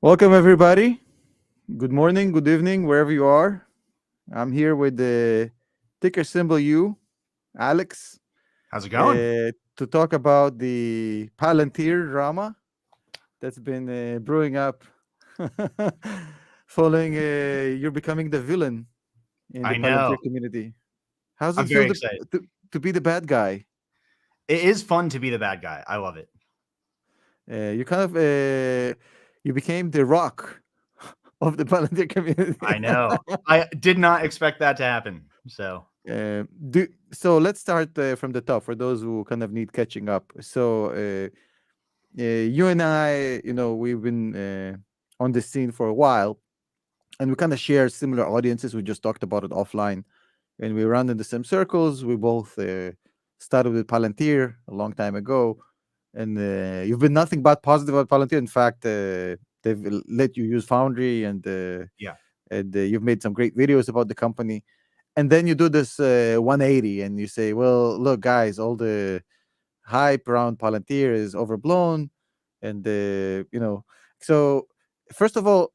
Welcome, everybody. Good morning, good evening, wherever you are. I'm here with the ticker symbol U, Alex, How's it going? to talk about the Palantir drama that's been brewing up following you're becoming the villain in the I Palantir know. community. How's I'm it feel very to, excited. to be the bad guy? It is fun to be the bad guy. I love it. You kind of you became the rock of the Palantir community. I know. I did not expect that to happen. So, So let's start from the top for those who kind of need catching up. So you and I, we've been on the scene for a while, and we kind of share similar audiences. We just talked about it offline, and we run in the same circles. We both started with Palantir a long time ago, and you've been nothing but positive about Palantir. In fact, they've let you use Foundry, and yeah. you've made some great videos about the company. And then you do this 180 and you say, well, look, guys, all the hype around Palantir is overblown. And, so first of all,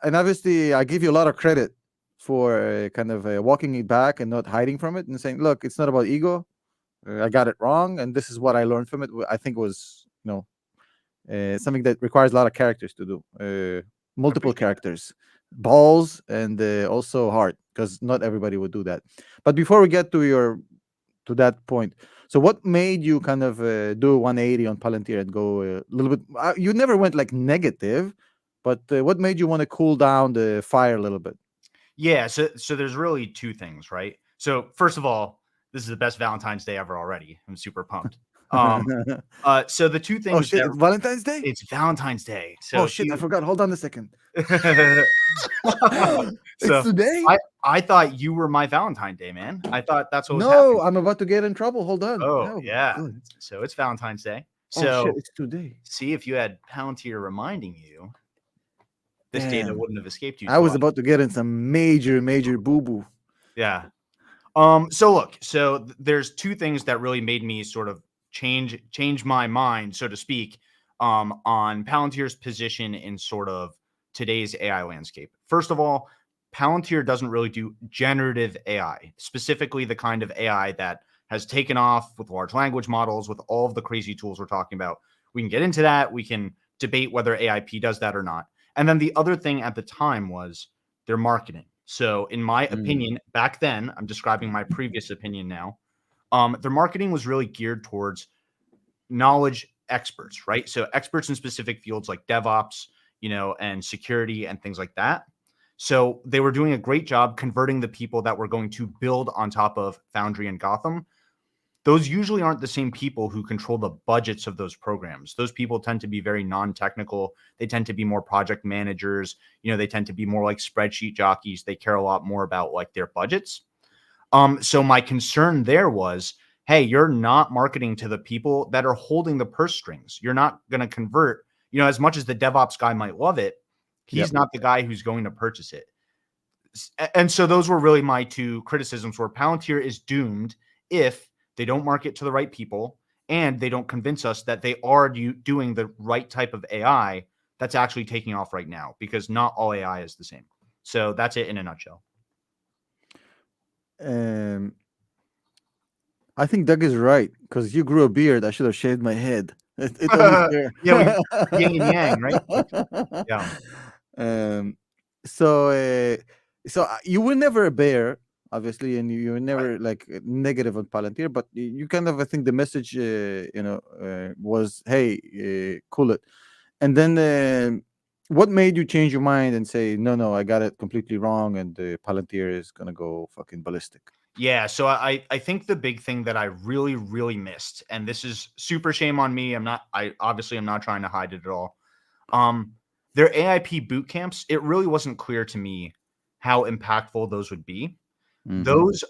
and obviously I give you a lot of credit for kind of walking it back and not hiding from it and saying, look, it's not about ego. I got it wrong. And this is what I learned from it. I think was, something that requires a lot of characters to do, multiple Appreciate that. characters, balls, and also heart, because not everybody would do that. But before we get to that point, so what made you kind of do 180 on Palantir and go a little bit? You never went like negative, but what made you want to cool down the fire a little bit? Yeah. So there's really two things, right? So, first of all, this is the best Valentine's Day ever already. I'm super pumped. Um, so the two Oh things shit! that It's Valentine's Day. it's Valentine's Day. Oh So if shit! I you forgot. Hold on a second. It's so today. I thought you were my Valentine Day, man. I thought that's what was No, happening. I'm about to get in trouble. Hold on. Oh, No, yeah. good. So it's Valentine's Day. Oh shit! So It's today. see if you had Palantir reminding you, this data Damn. wouldn't have escaped you I too was often. about to get in some major boo boo. Yeah. So look, there's two things that really made me sort of change my mind, so to speak, on Palantir's position in sort of today's AI landscape. First of all, Palantir doesn't really do generative AI, specifically the kind of AI that has taken off with large language models, with all of the crazy tools we're talking about. We can get into that. We can debate whether AIP does that or not. And then the other thing at the time was their marketing. So, in my Mm. opinion, back then, I'm describing my previous opinion now. Their marketing was really geared towards knowledge experts, right? So, experts in specific fields like DevOps, and security and things like that. So, they were doing a great job converting the people that were going to build on top of Foundry and Gotham. Those usually aren't the same people who control the budgets of those programs. Those people tend to be very non-technical. They tend to be more project managers. They tend to be more like spreadsheet jockeys. They care a lot more about like their budgets. So my concern there was, hey, you're not marketing to the people that are holding the purse strings. You're not going to convert, as much as the DevOps guy might love it, he's Yep. not the guy who's going to purchase it. And so those were really my two criticisms, where Palantir is doomed if they don't market to the right people and they don't convince us that they are doing the right type of AI that's actually taking off right now, because not all AI is the same. So that's it in a nutshell. Um, I think Doug is right because you grew a beard. I should have shaved my head. It's only fair. Yeah, we yin and yang, right? Yeah. um, so, you were never a bear, obviously, and you were Right. never like negative on Palantir, but you kind of, I think, the message, was, hey, cool it. And then, what made you change your mind and say, no, I got it completely wrong, and Palantir is gonna go fucking ballistic? Yeah, so I think the big thing that I really, really missed, and this is super shame on me. I'm not trying to hide it at all. Um, their AIP boot camps, it really wasn't clear to me how impactful those would be. Mm-hmm.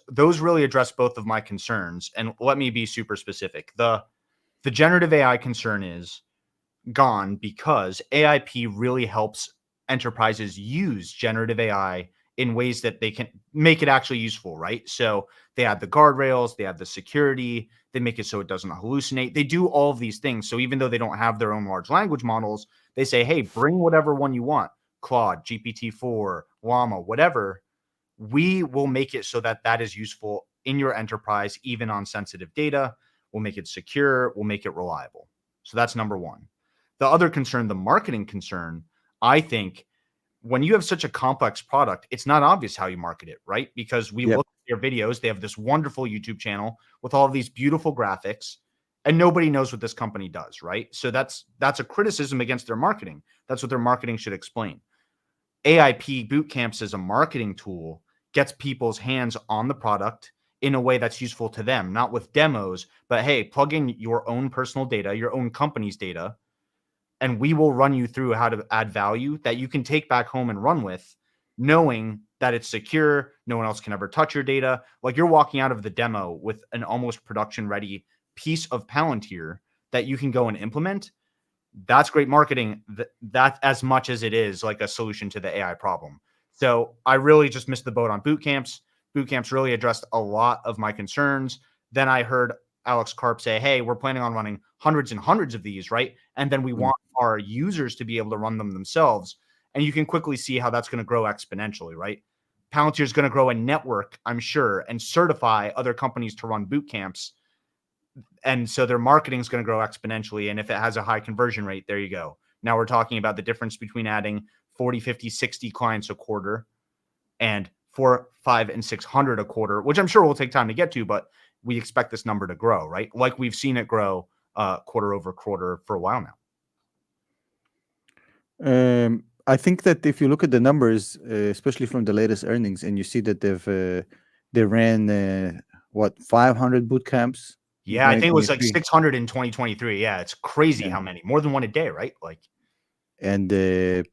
Those really address both of my concerns. And let me be super specific. The generative AI concern is gone because AIP really helps enterprises use generative AI in ways that they can make it actually useful, right? So they have the guardrails, they have the security, They make it so it doesn't hallucinate. They do all of these things. So even though they don't have their own large language models, they say, hey, bring whatever one you want, Claude, GPT-4, Llama, whatever. We will make it so that that is useful in your enterprise, even on sensitive data. We'll make it secure. We'll make it reliable. So that's number one. The other concern, the marketing concern, I think when you have such a complex product, it's not obvious how you market it, right? Because we look at their videos, they have this wonderful YouTube channel with all of these beautiful graphics, and nobody knows what this company does, right? So that's a criticism against their marketing. That's what their marketing should explain. AIP Boot Camps as a marketing tool gets people's hands on the product in a way that's useful to them, not with demos, but hey, plug in your own personal data, your own company's data, and we will run you through how to add value that you can take back home and run with, knowing that it's secure. No one else can ever touch your data. Like you're walking out of the demo with an almost production ready piece of Palantir that you can go and implement. That's great marketing. That as much as it is like a solution to the AI problem. So I really just missed the boat on boot camps. Boot camps really addressed a lot of my concerns. Then I heard Alex Karp say, hey, we're planning on running hundreds and hundreds of these, right? And then we want our users to be able to run them themselves. And you can quickly see how that's going to grow exponentially, right? Palantir is going to grow a network, I'm sure, and certify other companies to run boot camps. And so their marketing is going to grow exponentially. And if it has a high conversion rate, there you go. Now we're talking about the difference between adding 40, 50, 60 clients a quarter and 4, 5, and 600 a quarter, which I'm sure will take time to get to, but we expect this number to grow, right? Like we've seen it grow quarter over quarter for a while now. I think that if you look at the numbers, especially from the latest earnings, and you see that they ran 500 boot camps. Yeah, I think it was like 600 in 2023. Yeah, it's crazy how many, more than one a day, right? Like, and the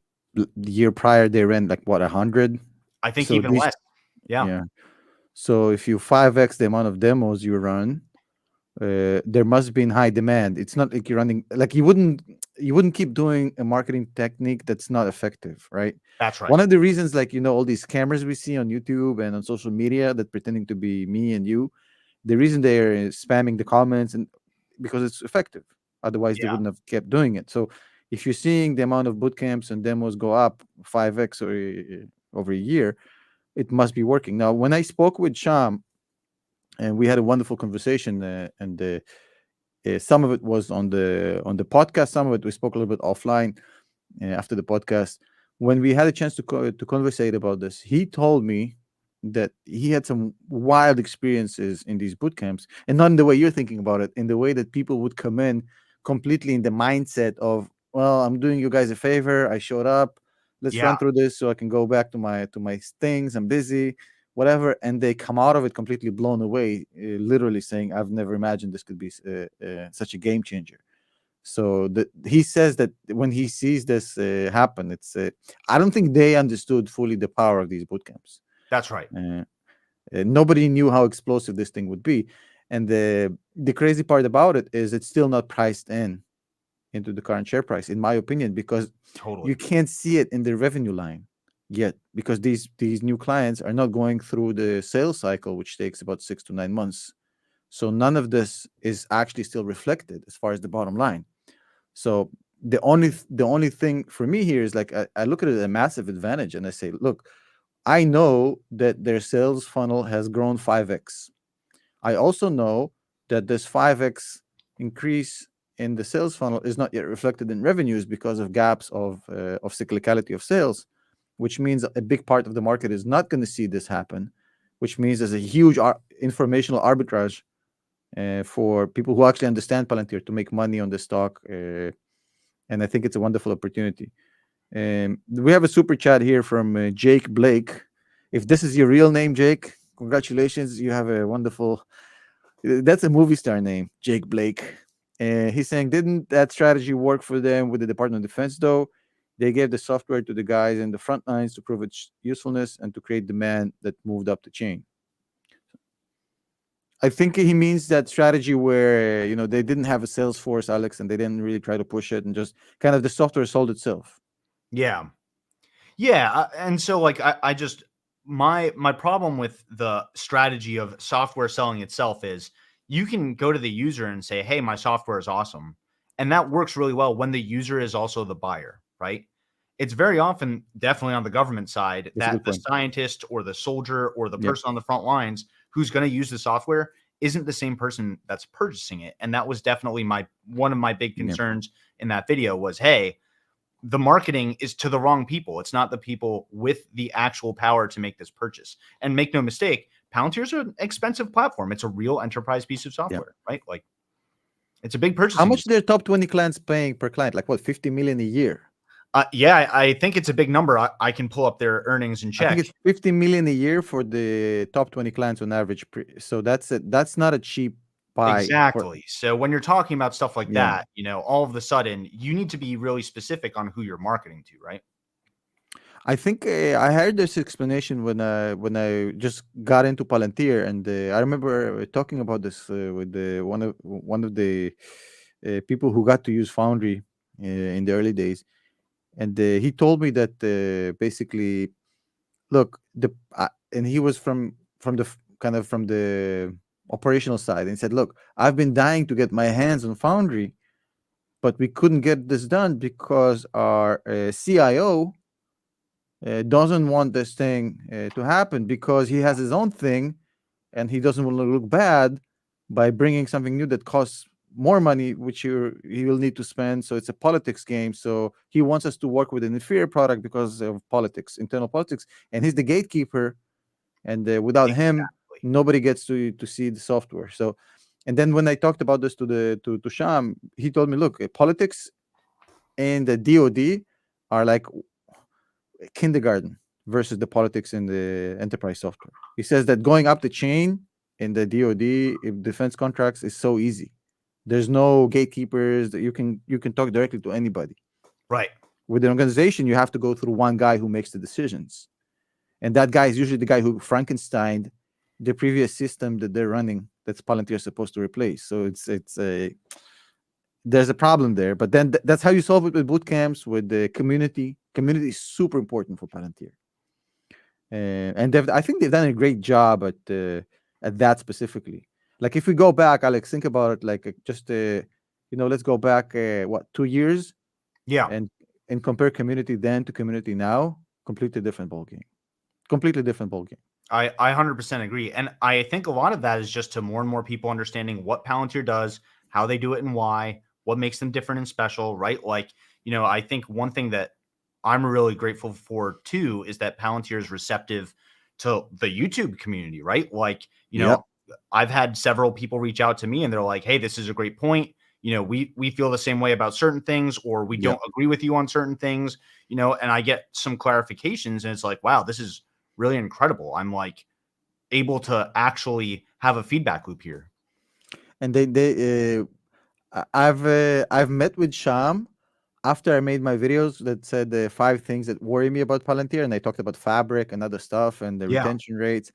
year prior they ran like 100. I think so even less. Yeah. So if you 5x the amount of demos you run, there must be in high demand. It's not like you're running like you wouldn't keep doing a marketing technique that's not effective, right? That's right. One of the reasons, like all these cameras we see on YouTube and on social media that pretending to be me and you, the reason they're spamming the comments and because it's effective. Otherwise, they wouldn't have kept doing it. So if you're seeing the amount of boot camps and demos go up 5x or over a year, it must be working. Now, when I spoke with Sham, and we had a wonderful conversation, and some of it was on the podcast, some of it we spoke a little bit offline after the podcast. When we had a chance to conversate about this, he told me that he had some wild experiences in these boot camps, and not in the way you're thinking about it, in the way that people would come in completely in the mindset of, well, I'm doing you guys a favor. I showed up. Let's run through this so I can go back to my things. I'm busy, whatever. And they come out of it completely blown away, literally saying, I've never imagined this could be such a game changer. So he says that when he sees this happen, it's I don't think they understood fully the power of these boot camps. That's right. Nobody knew how explosive this thing would be. And the crazy part about it is it's still not priced into the current share price, in my opinion, because you can't see it in the revenue line yet, because these new clients are not going through the sales cycle, which takes about 6 to 9 months. So none of this is actually still reflected as far as the bottom line. So the only thing for me here is like I look at it as a massive advantage, and I say, look, I know that their sales funnel has grown 5x. I also know that this 5x increase in the sales funnel is not yet reflected in revenues because of gaps of cyclicality of sales, which means a big part of the market is not going to see this happen, which means there's a huge informational arbitrage for people who actually understand Palantir to make money on the stock. And I think it's a wonderful opportunity. We have a super chat here from Jake Blake. If this is your real name, Jake, congratulations. You have a wonderful, that's a movie star name, Jake Blake. He's saying, didn't that strategy work for them with the Department of Defense, though? They gave the software to the guys in the front lines to prove its usefulness and to create demand that moved up the chain. I think he means that strategy where, they didn't have a sales force, Alex, and they didn't really try to push it, and just kind of the software sold itself. Yeah. And so like, I just, my problem with the strategy of software selling itself is you can go to the user and say, hey, my software is awesome. And that works really well when the user is also the buyer, right? It's very often, definitely on the government side, That's a that good the point. scientist or the soldier or the Yeah. person on the front lines who's going to use the software isn't the same person that's purchasing it. And that was definitely one of my big Yeah. concerns in that video was, hey, the marketing is to the wrong people. It's not the people with the actual power to make this purchase. And make no mistake, Palantir's an expensive platform. It's a real enterprise piece of Yeah. software, right? Like it's a big How purchasing much decision. their top 20 clients paying per client? Like what, 50 million a year? Yeah, I think it's a big number. I can pull up their earnings and I think check. it's 50 million a year for the top 20 clients on average. So that's not a cheap buy for. Exactly. So when you're talking about stuff like Yeah. that, all of a sudden you need to be really specific on who you're marketing to, right? I think I heard this explanation when I just got into Palantir, and I remember talking about this with one of the people who got to use Foundry in the early days, and he told me that basically, look, and he was from the kind of from the operational side, and he said, look, I've been dying to get my hands on Foundry, but we couldn't get this done because our CIO doesn't want this thing to happen because he has his own thing and he doesn't want to look bad by bringing something new that costs more money, which he will need to spend. So it's a politics game. So he wants us to work with an inferior product because of politics, internal politics, and he's the gatekeeper. And without him, Exactly. nobody gets to see the software. So, and then when I talked about this to Sham, he told me, look, politics and the DoD are like kindergarten versus the politics in the enterprise software. He says that going up the chain in the DoD defense contracts is so easy. There's no gatekeepers that you can talk directly to anybody. Right. With an organization, you have to go through one guy who makes the decisions, and that guy is usually the guy who Frankenstein the previous system that they're running. That's Palantir is supposed to replace. So it's a there's a problem there. But then that's how you solve it with boot camps, with the community. Community is super important for Palantir. And I think they've done a great job at that specifically. Like if we go back, Alex, think about it. Like let's go back 2 years Yeah. and compare community then to community now. Completely different ball game. Completely different ball game. I 100% agree. And I think a lot of that is just to more and more people understanding what Palantir does, how they do it and why, what makes them different and special, right? Like, I think one thing that I'm really grateful for too is that Palantir is receptive to the YouTube community, right? Like, Yep. I've had several people reach out to me and they're like, hey, this is a great point. We feel the same way about certain things, or we don't agree with you on certain things, and I get some clarifications and it's like, wow, this is really incredible. I'm like able to actually have a feedback loop here. And I've met with Sham after I made my videos that said the 5 things that worry me about Palantir, and I talked about fabric and other stuff and the Yeah. retention rates.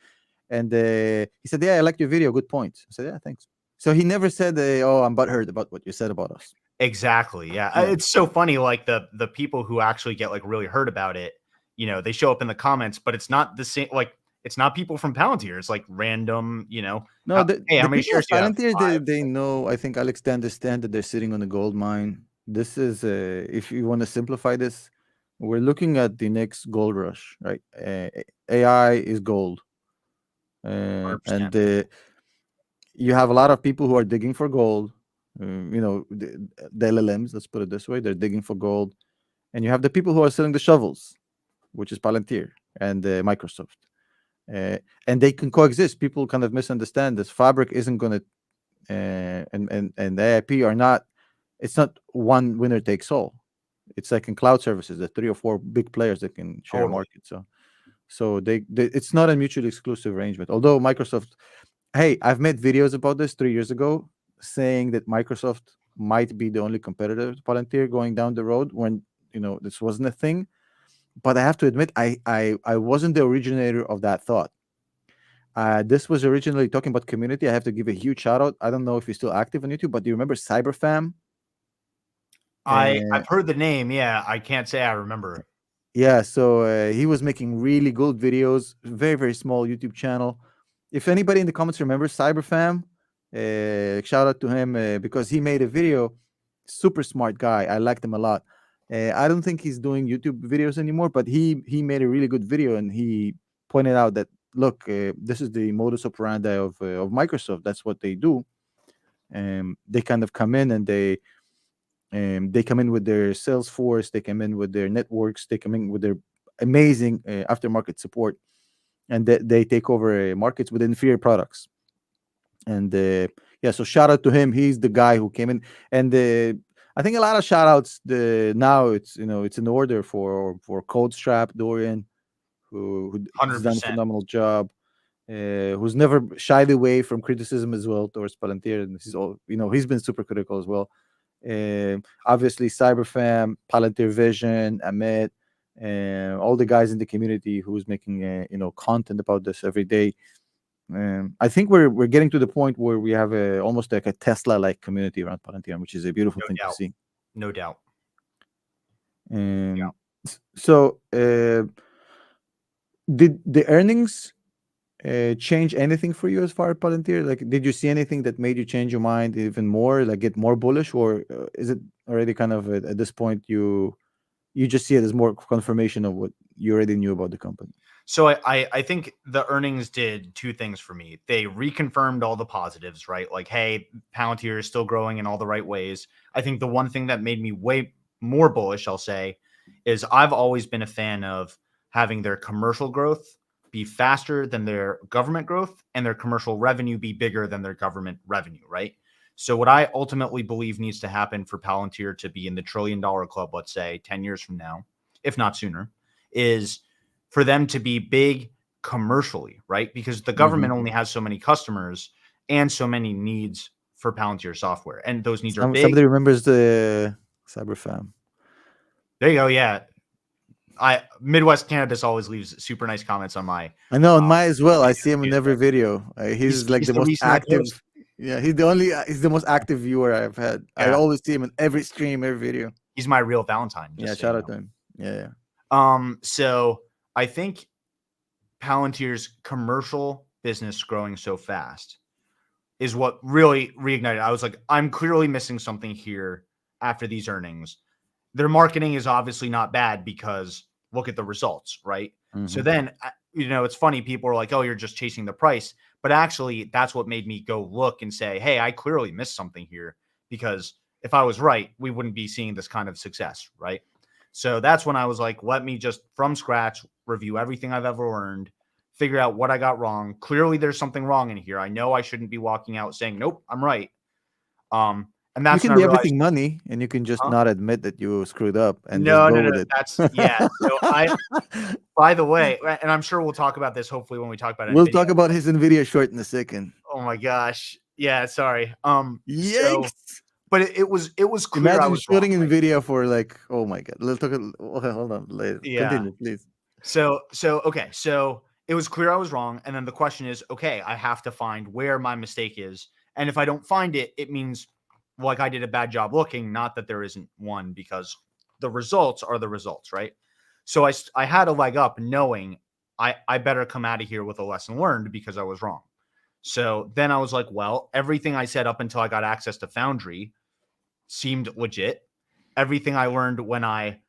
And he said, "Yeah, I liked your video. Good point." I said, "Yeah, thanks." So he never said, "Oh, I'm butthurt about what you said about us." Exactly. Yeah. Yeah. It's so funny. Like the people who actually get like really hurt about it, they show up in the comments, but it's not the same. Like it's not people from Palantir. It's like random, No, hey, how the many people shares at do you have? Palantir, 5. they know. I think Alex, they understand that they're sitting on a gold mine. This is, if you want to simplify this, we're looking at the next gold rush, right? AI is gold, and 100%. you have a lot of people who are digging for gold. The LLMs, let's put it this way, they're digging for gold, and you have the people who are selling the shovels, which is Palantir and Microsoft, and they can coexist. People kind of misunderstand this. Fabric isn't going to, and AIP are not. It's not one winner takes all. It's like in cloud services, the 3 or 4 big players that can share a Totally. market. So it's not a mutually exclusive arrangement. Although Microsoft, hey, I've made videos about this 3 years ago, saying that Microsoft might be the only competitor to Palantir going down the road when this wasn't a thing. But I have to admit, I wasn't the originator of that thought. This was originally talking about community. I have to give a huge shout out. I don't know if you're still active on YouTube, but do you remember Cyberfam? I've heard the name. Yeah. I can't say I remember. Yeah, so he was making really good videos, very, very small YouTube channel. If anybody in the comments remembers Cyberfam, Shout out to him because he made a video. Super smart guy. I liked him a lot. I don't think he's doing YouTube videos anymore, but he made a really good video, and he pointed out that look, this is the modus operandi of Microsoft. That's what they do. They kind of come in and they come in with their sales force, they come in with their networks, they come in with their amazing aftermarket support, and they take over markets with inferior products. And yeah, so shout out to him. He's the guy who came in, and I think a lot of shout outs. Now it's it's in order for Codestrap Dorian, who's done a 100%. phenomenal job. Who's never shied away from criticism as well towards Palantir, and he's been super critical as well. Obviously, Cyberfam, Palantir Vision, Amit, all the guys in the community who's making content about this every day. I think we're getting to the point where we have almost like a Tesla-like community around Palantir, which is a beautiful thing to see. No doubt. Yeah. So, did the earnings change anything for you as far as Palantir? Like, did you see anything that made you change your mind even more, like get more bullish, or is it already kind of at this point you just see it as more confirmation of what you already knew about the company? So I think the earnings did two things for me. They reconfirmed all the positives, right? Like, hey, Palantir is still growing in all the right ways. I think the one thing that made me way more bullish, I'll say, is I've always been a fan of having their commercial growth be faster than their government growth and their commercial revenue be bigger than their government revenue, right? So what I ultimately believe needs to happen for Palantir to be in the $1 trillion club, let's say 10 years from now, if not sooner, is for them to be big commercially, right? Because the government only has so many customers and so many needs for Palantir software, and those needs are big. Somebody remembers the Cyberfam. There you go. Yeah. Midwest Cannabis always leaves super nice comments on my. I know on mine as well. I see him in every video. He's like the most active. Yeah, he's the most active viewer I've had. Yeah. I always see him in every stream, every video. He's my real Valentine. Yeah, shout out to him. Yeah. So I think Palantir's commercial business growing so fast is what really reignited. I was like, I'm clearly missing something here after these earnings. Their marketing is obviously not bad because look at the results, right? So then, it's funny. People are like, oh, you're just chasing the price. But actually, that's what made me go look and say, hey, I clearly missed something here, because if I was right, we wouldn't be seeing this kind of success, right? So that's when I was like, let me just from scratch review everything I've ever learned, figure out what I got wrong. Clearly, there's something wrong in here. I know I shouldn't be walking out saying, nope, I'm right. And that's you can be everything money, and you can just not admit that you screwed up and just go with it. That's So by the way, and I'm sure we'll talk about this hopefully when we talk about it. We'll talk about his Nvidia short in a second. Oh my gosh. Yeah, sorry. Yikes. But it was clear. Imagine I was shooting wrong, Nvidia for like, oh my god. Let's talk. Okay, hold on. Later. Yeah. Continue, please. So okay. So it was clear I was wrong, and then the question is, okay, I have to find where my mistake is, and if I don't find it, it means like I did a bad job looking. Not that there isn't one, because the results are the results, right? So I had a leg up knowing I better come out of here with a lesson learned because I was wrong. So then I was like, well, everything I said up until I got access to Foundry seemed legit. Everything I learned when I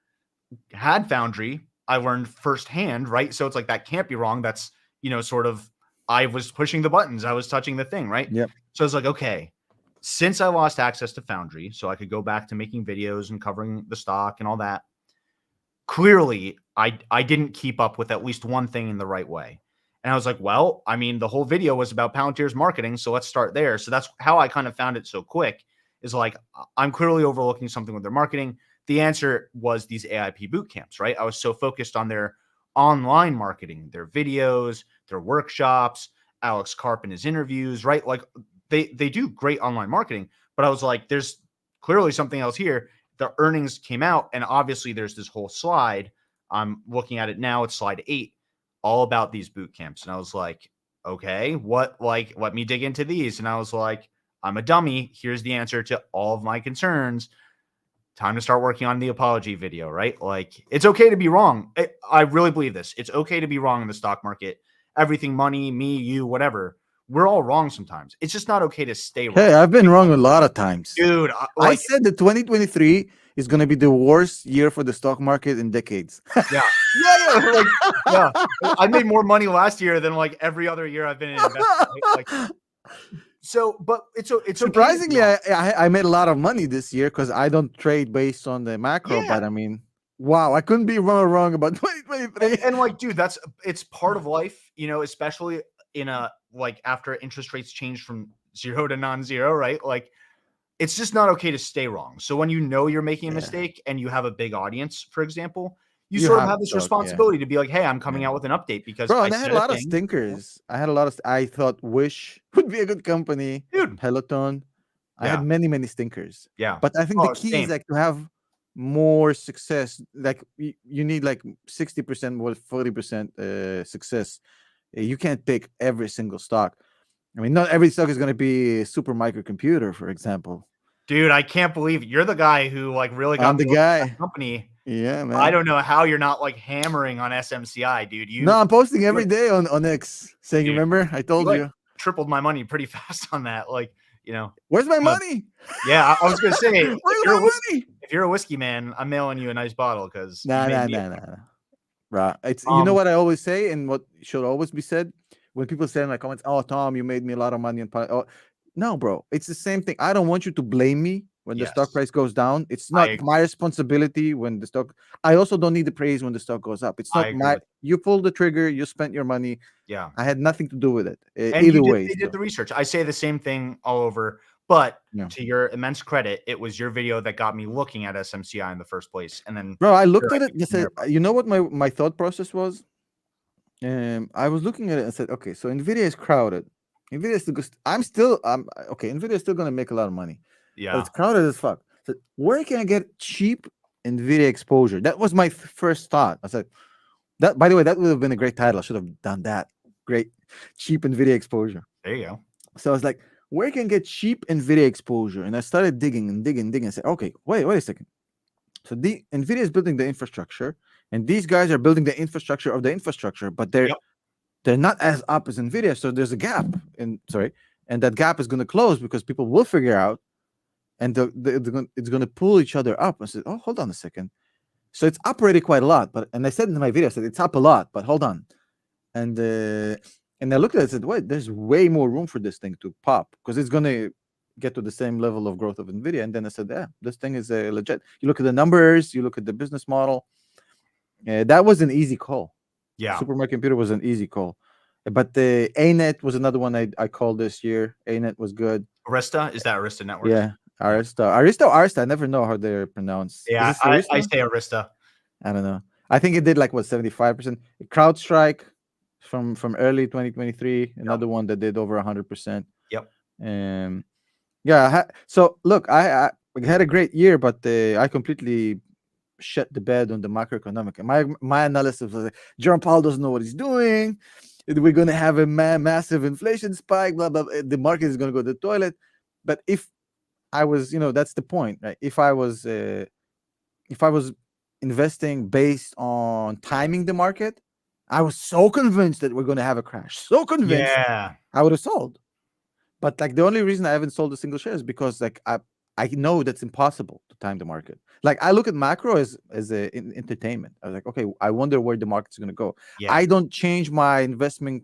had Foundry, I learned firsthand, right? So it's like, that can't be wrong. That's, sort of, I was pushing the buttons. I was touching the thing, right? Yep. So I was like, okay, since I lost access to Foundry, so I could go back to making videos and covering the stock and all that, clearly I didn't keep up with at least one thing in the right way. And I was like, well, I mean, the whole video was about Palantir's marketing, so let's start there. So that's how I kind of found it so quick, is like, I'm clearly overlooking something with their marketing. The answer was these AIP boot camps, right? I was so focused on their online marketing, their videos, their workshops, Alex Karp and his interviews, right? Like they do great online marketing, but I was like, there's clearly something else here. The earnings came out, and obviously there's this whole slide. I'm looking at it now. It's slide 8, all about these boot camps. And I was like, okay, let me dig into these. And I was like, I'm a dummy. Here's the answer to all of my concerns. Time to start working on the apology video, right? Like, it's okay to be wrong. I really believe this. It's okay to be wrong in the stock market. Everything, money, me, you, whatever. we're all wrong sometimes. It's just not okay to stay wrong. Hey, I've been wrong a lot of times. Dude, I like, said that 2023 is going to be the worst year for the stock market in decades. yeah. Like, yeah. I made more money last year than like every other year I've been in investment. Right? Like, so, but it's okay. Surprisingly, I made a lot of money this year because I don't trade based on the macro. Yeah. But I mean, wow, I couldn't be more wrong about 2023. And like, dude, it's part of life, you know, especially in a like after interest rates change from 0 to non-zero, right? Like, it's just not okay to stay wrong. So when you know you're making a mistake and you have a big audience, for example, you sort of have this responsibility to be like, hey, I'm coming out with an update because Bro, and I had a lot of stinkers. I thought Wish would be a good company. Dude. Peloton. I had many stinkers. Yeah. But I think the key is like to have more success. Like you need like 60% or 40% success. You can't pick every single stock. I mean, not every stock is going to be a super microcomputer, for example. Dude, I can't believe you're the guy who like really got the guy. Company. Yeah, man. I don't know how you're not like hammering on SMCI, dude. No, I'm posting every day on X saying, dude, remember, I told you. Tripled my money pretty fast on that. Like, you know. Where's my money? Yeah, I was going to say, if you're a whiskey man, I'm mailing you a nice bottle because. Nah. Right. It's, you know what I always say and what should always be said? When people say in my comments, oh, Tom, you made me a lot of money. No, bro, it's the same thing. I don't want you to blame me when the stock price goes down. It's not my responsibility when the stock. I also don't need the praise when the stock goes up. It's not my. You pulled the trigger. You spent your money. Yeah, I had nothing to do with it. And either way, they did the research. I say the same thing all over. But to your immense credit, it was your video that got me looking at SMCI in the first place. And then, bro, I looked at it and said, you know what my thought process was? I was looking at it and said, okay, so Nvidia is crowded. Nvidia is still Nvidia is still gonna make a lot of money. Yeah, but it's crowded as fuck. So where can I get cheap Nvidia exposure? That was my first thought. I said that. By the way, that would have been a great title. I should have done that. Great, cheap Nvidia exposure. There you go. So I was like, where can I get cheap Nvidia exposure? And I started digging and said, okay, wait a second. So the Nvidia is building the infrastructure, and these guys are building the infrastructure of the infrastructure, but they're not as up as Nvidia. So there's a gap, and that gap is going to close because people will figure out, and it's going to pull each other up. I said, oh, hold on a second. So it's up already quite a lot, and I said in my video, I said it's up a lot, but hold on, and I looked at it and said, wait, there's way more room for this thing to pop because it's going to get to the same level of growth of Nvidia. And then I said, yeah, this thing is legit. You look at the numbers, you look at the business model. That was an easy call. Yeah, supermicrocomputer was an easy call. But the ANET was another one I called this year. ANET was good. Arista, is that Arista Network? Yeah, Arista. I never know how they're pronounced. Yeah, I say Arista. I don't know. I think it did like what 75%. CrowdStrike from early 2023. Another one that did over 100%. Yep. Yeah. So look, I had a great year, but I completely shut the bed on the macroeconomic. My analysis was like, Jerome Powell doesn't know what he's doing. We're going to have a massive inflation spike. Blah blah. The market is going to go to the toilet. But if I was, that's the point, right? If I was investing based on timing the market, I was so convinced that we're going to have a crash. So convinced. Yeah. I would have sold. But like the only reason I haven't sold a single share is because like I know that's impossible to time the market. Like I look at macro as entertainment. I was like, okay, I wonder where the market's going to go. Yeah. I don't change my investment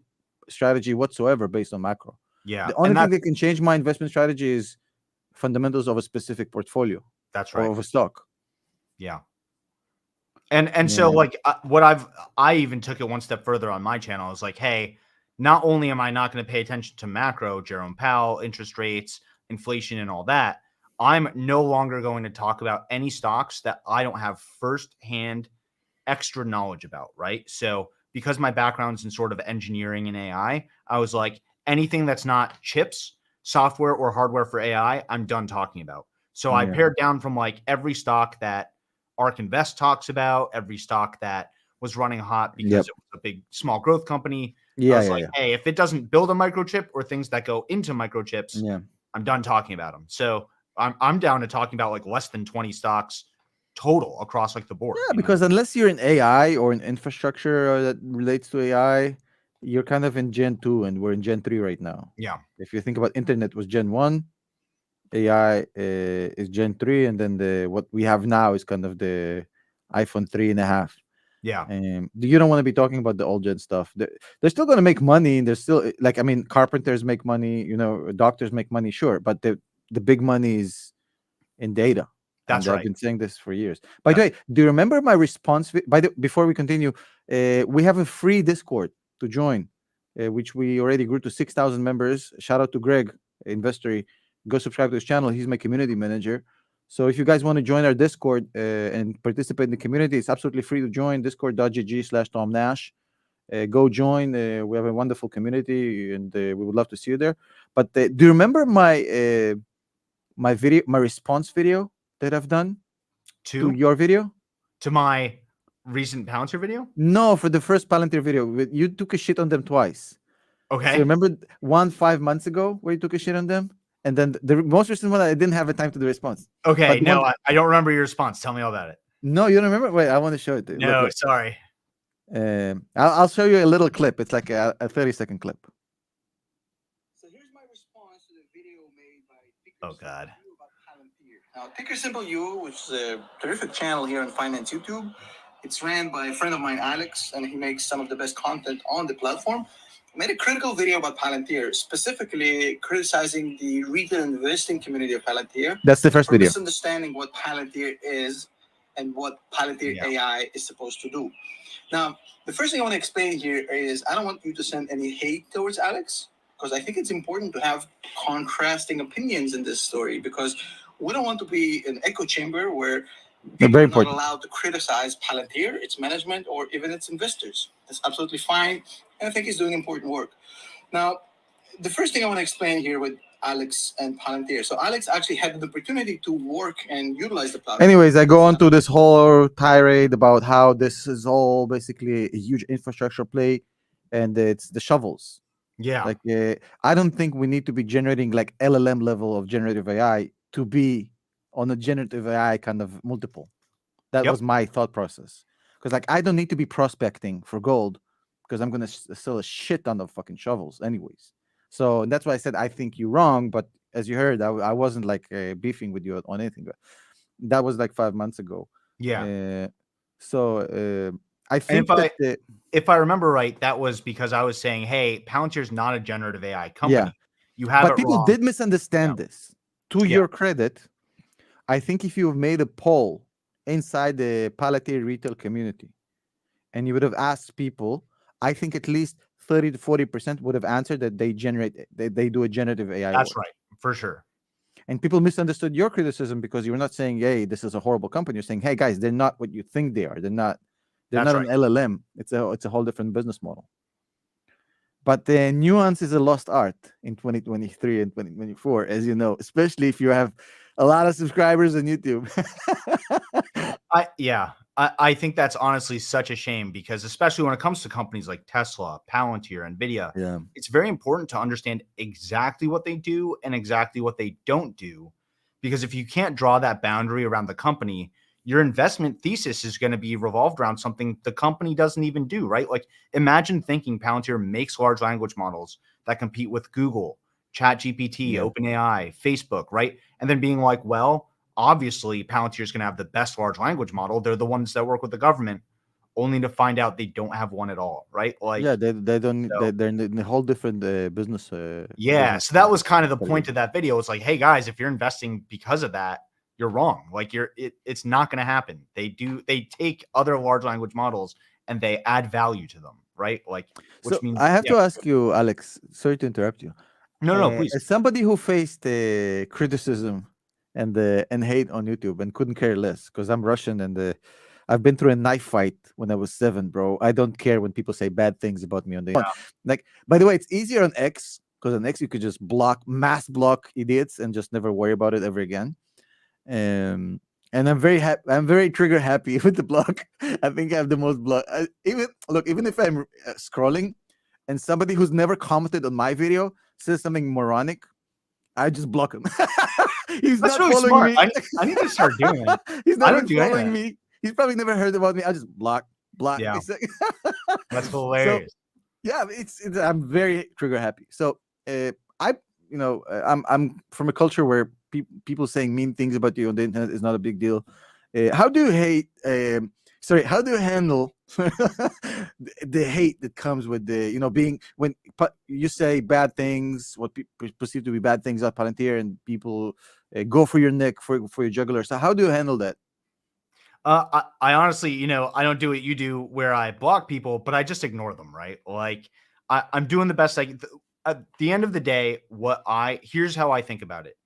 strategy whatsoever based on macro. Yeah. The only thing that can change my investment strategy is fundamentals of a specific portfolio. That's right. Or of a stock. Yeah. And so like I even took it one step further on my channel. I was like, hey, not only am I not going to pay attention to macro, Jerome Powell, interest rates, inflation, and all that, I'm no longer going to talk about any stocks that I don't have firsthand extra knowledge about, right? So because my background's in sort of engineering and AI, I was like, anything that's not chips, software, or hardware for AI, I'm done talking about. So I pared down from like every stock that ARK Invest talks about, every stock that was running hot because it was a big small growth company. I was like, hey, if it doesn't build a microchip or things that go into microchips, I'm done talking about them. So I'm down to talking about like less than 20 stocks total across like the board. Yeah, because unless you're in AI or in infrastructure that relates to AI, you're kind of in Gen 2 and we're in Gen 3 right now. Yeah. If you think about internet was Gen 1, AI is Gen 3, and then the what we have now is kind of the iPhone 3.5. Yeah. And you don't want to be talking about the old gen stuff. They're still going to make money, and they're still like, I mean, carpenters make money, doctors make money, sure, but the big money is in data. That's And I've right. been saying this for years. By the That's way, do you remember my response? Before we continue, we have a free Discord to join, which we already grew to 6,000 members. Shout out to Greg, investor. Go subscribe to his channel. He's my community manager. So if you guys want to join our Discord and participate in the community, it's absolutely free to join. Discord.gg/Tom Nash. Go join. We have a wonderful community, and we would love to see you there. But do you remember my response video that I've done to to your video? my recent Palantir video. No, for the first Palantir video, you took a shit on them twice. Okay. So remember one 5 months ago where you took a shit on them, and then the most recent one I didn't have a time to do response. Okay. But No, I don't remember your response. Tell me all about it. No, you don't remember? Wait, I want to show it to you. No, Look. sorry. I'll show you a little clip. It's like a 30-second clip. So here's my response to the video made by Oh God. about Palantir. Now, Ticker Symbol U, which is a terrific channel here on Finance YouTube. It's ran by a friend of mine, Alex, and he makes some of the best content on the platform. Made a critical video about Palantir, specifically criticizing the retail investing community of Palantir. That's the first for video. misunderstanding what Palantir is and what Palantir AI is supposed to do. Now, the first thing I want to explain here is I don't want you to send any hate towards Alex, because I think it's important to have contrasting opinions in this story, because we don't want to be an echo chamber where people very are not important. allowed to criticize Palantir, its management, or even its investors. That's absolutely fine, and I think he's doing important work. Now, the first thing I want to explain here with Alex and Palantir. So Alex actually had the opportunity to work and utilize the platform. Anyways, I go on to this whole tirade about how this is all basically a huge infrastructure play, and it's the shovels. Yeah. Like, I don't think we need to be generating like LLM level of generative AI to be on a generative AI kind of multiple. That was my thought process. Because like, I don't need to be prospecting for gold because I'm going to sell a shit ton of fucking shovels anyways. So that's why I said I think you're wrong. But as you heard, I wasn't like beefing with you on anything. That was like 5 months ago. Yeah. So I think if I remember right, that was because I was saying, hey, Palantir's not a generative AI company. Yeah. You have but it people wrong. did misunderstand this. To your credit, I think if you've made a poll inside the Palantir retail community and you would have asked people, I think at least 30 to 40% would have answered that they do a generative AI. That's right, for sure. And people misunderstood your criticism because you're not saying, hey, this is a horrible company. You're saying, hey, guys, they're not what you think they are. They're not an LLM. It's a whole different business model. But the nuance is a lost art in 2023 and 2024, as you know, especially if you have a lot of subscribers on YouTube. I think that's honestly such a shame because especially when it comes to companies like Tesla, Palantir, Nvidia, it's very important to understand exactly what they do and exactly what they don't do. Because if you can't draw that boundary around the company, your investment thesis is going to be revolved around something the company doesn't even do, right? Like imagine thinking Palantir makes large language models that compete with Google, ChatGPT, OpenAI, Facebook, right? And then being like, well, obviously Palantir is going to have the best large language model. They're the ones that work with the government, only to find out they don't have one at all, right? Like, they don't. So, they're in a whole different business. So that was kind of the point of that video. It's like, hey guys, if you're investing because of that, you're wrong. Like it's not going to happen. They take other large language models and they add value to them, right? Like, which means I have to ask you, Alex. Sorry to interrupt you. No, please. As somebody who faced criticism and hate on YouTube and couldn't care less, because I'm Russian and I've been through a knife fight when I was 7, bro. I don't care when people say bad things about me on the like. By the way, it's easier on X because on X you could just mass block idiots and just never worry about it ever again. And I'm very happy. I'm very trigger happy with the block. I think I have the most block. Even if I'm scrolling and somebody who's never commented on my video says something moronic, I just block him. He's That's not really following smart. me. I need to start doing it. He's not following me. He's probably never heard about me. I just block. Yeah. That's hilarious. Yeah, it's I'm very trigger happy. So I, I'm from a culture where people saying mean things about you on the internet is not a big deal. How do you hate? How do you handle the hate that comes with the being when you say bad things, what people perceive to be bad things at Palantir, and people go for your neck for your jugular. So how do you handle that? I honestly, I don't do what you do where I block people, but I just ignore them, right? Like I'm doing the best I can. At the end of the day, here's how I think about it.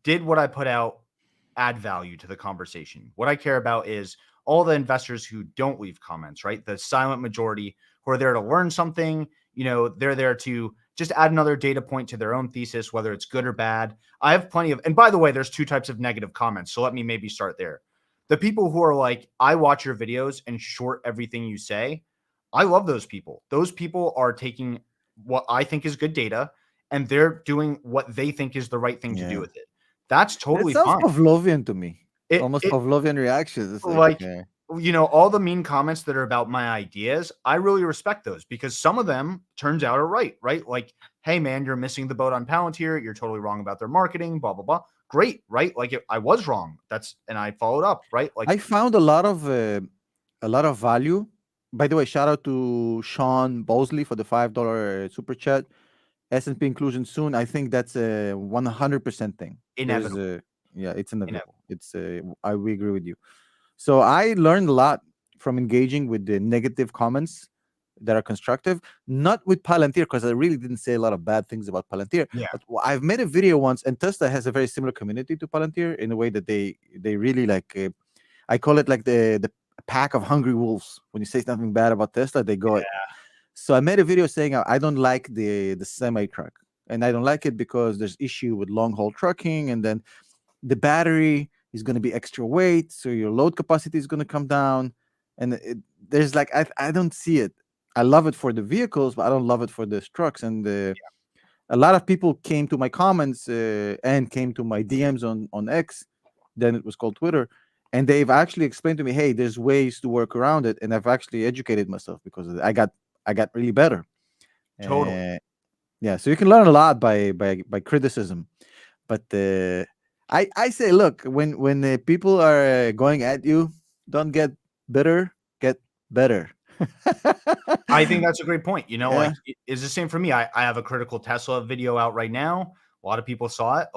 Did what I put out add value to the conversation? What I care about is all the investors who don't leave comments, right? The silent majority who are there to learn something. They're there to just add another data point to their own thesis, whether it's good or bad. I have plenty of, and by the way, there's two types of negative comments. So let me maybe start there. The people who are like, I watch your videos and short everything you say. I love those people. Those people are taking what I think is good data and they're doing what they think is the right thing to do Yeah, with it. That's that totally sounds fine. Pavlovian to me. It Almost it Pavlovian reactions. It's like, like all the mean comments that are about my ideas, I really respect those because some of them turns out are right? Like, hey man, you're missing the boat on Palantir. You're totally wrong about their marketing, blah blah blah. Great, right? Like I was wrong. And I followed up, right? Like I found a lot of value. By the way, shout out to Sean Bosley for the $5 super chat. S&P inclusion soon. I think that's a 100% thing. There's inevitable. a yeah, it's inevitable. Inevitable. We agree with you. So I learned a lot from engaging with the negative comments that are constructive, not with Palantir, because I really didn't say a lot of bad things about Palantir. Yeah. But I've made a video once, and Tesla has a very similar community to Palantir in a way that they really like. I call it like the pack of hungry wolves. When you say something bad about Tesla, they go. Yeah. So I made a video saying I don't like the semi truck, and I don't like it because there's issue with long haul trucking, and then the battery is going to be extra weight, so your load capacity is going to come down, and there's like I don't see it. I love it for the vehicles, but I don't love it for the trucks. And a lot of people came to my comments and came to my DMs on X, then it was called Twitter, and they've actually explained to me, hey, there's ways to work around it, and I've actually educated myself because of it. I got really better. Totally. Yeah, so you can learn a lot by criticism, but I say, look, when people are going at you, don't get bitter, get better. I think that's a great point. Yeah. It's the same for me. I have a critical Tesla video out right now. A lot of people saw it.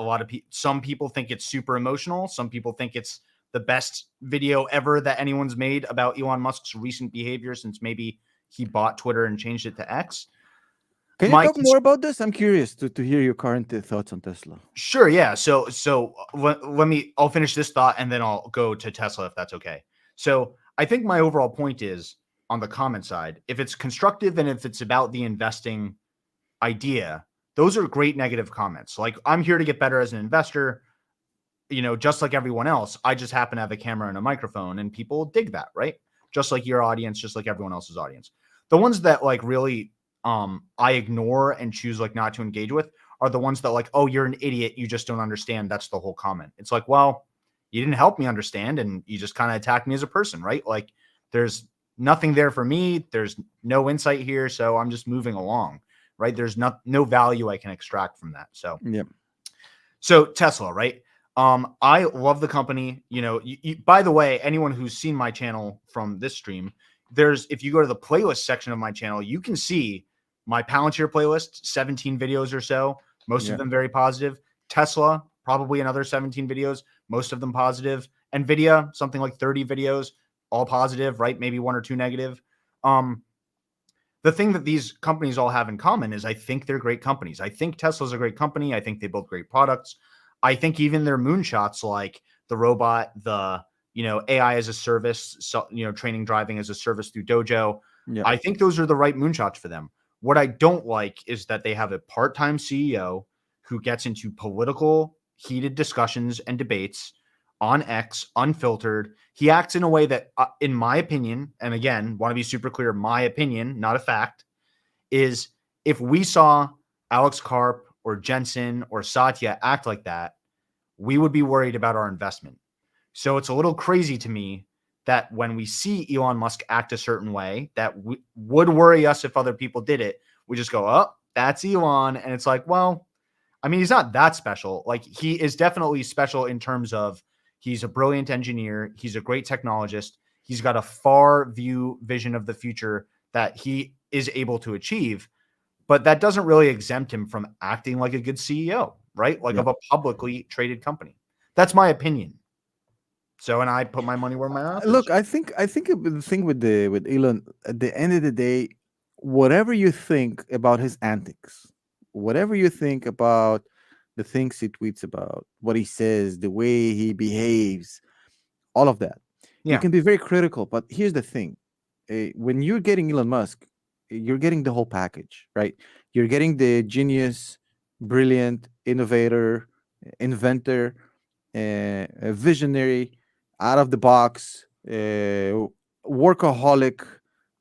Some people think it's super emotional. Some people think it's the best video ever that anyone's made about Elon Musk's recent behavior since maybe he bought Twitter and changed it to X. Can you talk more about this? I'm curious to hear your current thoughts on Tesla. Sure, yeah. So I'll finish this thought and then I'll go to Tesla if that's okay. So I think my overall point is on the comment side, if it's constructive and if it's about the investing idea, those are great negative comments. Like, I'm here to get better as an investor, just like everyone else. I just happen to have a camera and a microphone and people dig that, right? Just like your audience, just like everyone else's audience. The ones that like really I ignore and choose like not to engage with are the ones that like, oh, you're an idiot, you just don't understand. That's the whole comment. It's like, well, you didn't help me understand and you just kind of attacked me as a person, right? Like, there's nothing there for me. There's no insight here, so I'm just moving along, right? There's no value I can extract from that. So yeah. So Tesla, right? I love the company. By the way, anyone who's seen my channel from this stream, if you go to the playlist section of my channel, you can see my Palantir playlist, 17 videos or so, most of them very positive. Tesla, probably another 17 videos, most of them positive. Nvidia, something like 30 videos, all positive, right? Maybe one or two negative. The thing that these companies all have in common is I think they're great companies. I think Tesla's a great company. I think they build great products. I think even their moonshots, like the robot, the AI as a service, so, training driving as a service through Dojo. Yeah. I think those are the right moonshots for them. What I don't like is that they have a part-time CEO who gets into political heated discussions and debates on X, unfiltered. He acts in a way that, in my opinion, and again, want to be super clear, my opinion, not a fact, is if we saw Alex Karp or Jensen or Satya act like that, we would be worried about our investment. So it's a little crazy to me that when we see Elon Musk act a certain way that would worry us if other people did it, we just go, oh, that's Elon. And it's like, well, I mean, he's not that special. Like, he is definitely special in terms of he's a brilliant engineer. He's a great technologist. He's got a far vision of the future that he is able to achieve. But that doesn't really exempt him from acting like a good CEO, right? Like, of a publicly traded company. That's my opinion. So, and I put my money where my mouth is. Look, I think the thing with Elon, at the end of the day, whatever you think about his antics, whatever you think about the things he tweets about, what he says, the way he behaves, all of that, you can be very critical. But here's the thing: when you're getting Elon Musk, you're getting the whole package, right? You're getting the genius, brilliant, innovator, inventor, a visionary, out of the box, workaholic,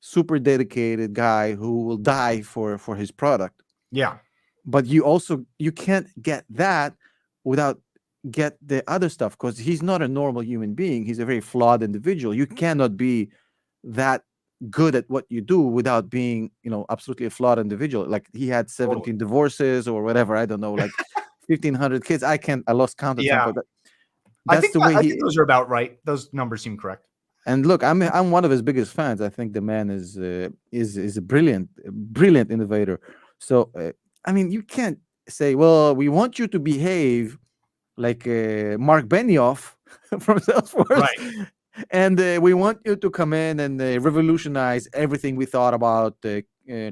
super dedicated guy who will die for his product. Yeah. But you can't get that without get the other stuff, because he's not a normal human being. He's a very flawed individual. You cannot be that good at what you do without being, absolutely a flawed individual. Like, he had 17 divorces or whatever. I don't know, like 1,500 kids. I lost count at some point. But I think those are about right. Those numbers seem correct. And look, I'm one of his biggest fans. I think the man is a brilliant innovator. So I mean, you can't say, well, we want you to behave like Mark Benioff from Salesforce, right? And we want you to come in and revolutionize everything we thought about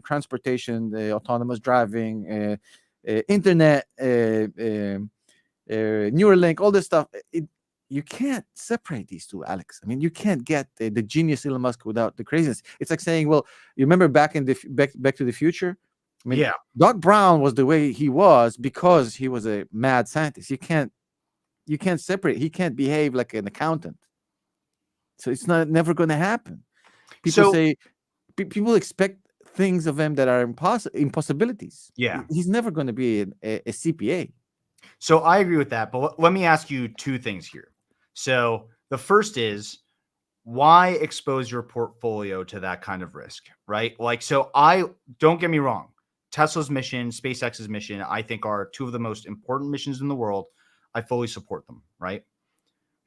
transportation, autonomous driving, internet, Neuralink, all this stuff. You can't separate these two, Alex. I mean, you can't get the genius Elon Musk without the craziness. It's like saying, well, you remember back in Back to the Future? I mean, Doc Brown was the way he was because he was a mad scientist. You can't separate. He can't behave like an accountant. So it's never going to happen. People expect things of him that are impossibilities. Yeah, he's never going to be a CPA. So I agree with that. But let me ask you two things here. So the first is, why expose your portfolio to that kind of risk, right? Like, so don't get me wrong. Tesla's mission, SpaceX's mission, I think are two of the most important missions in the world. I fully support them, right?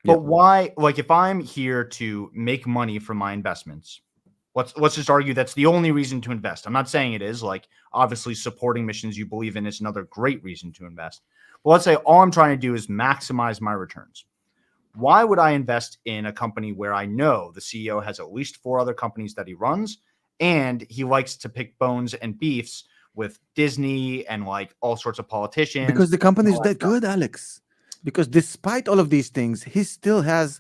But why, like, if I'm here to make money from my investments, let's just argue that's the only reason to invest. I'm not saying it is. Like, obviously supporting missions you believe in is another great reason to invest. But let's say all I'm trying to do is maximize my returns. Why would I invest in a company where I know the CEO has at least 4 other companies that he runs, and he likes to pick bones and beefs with Disney and like all sorts of politicians? Because the company is that good, Alex. Because despite all of these things, he still has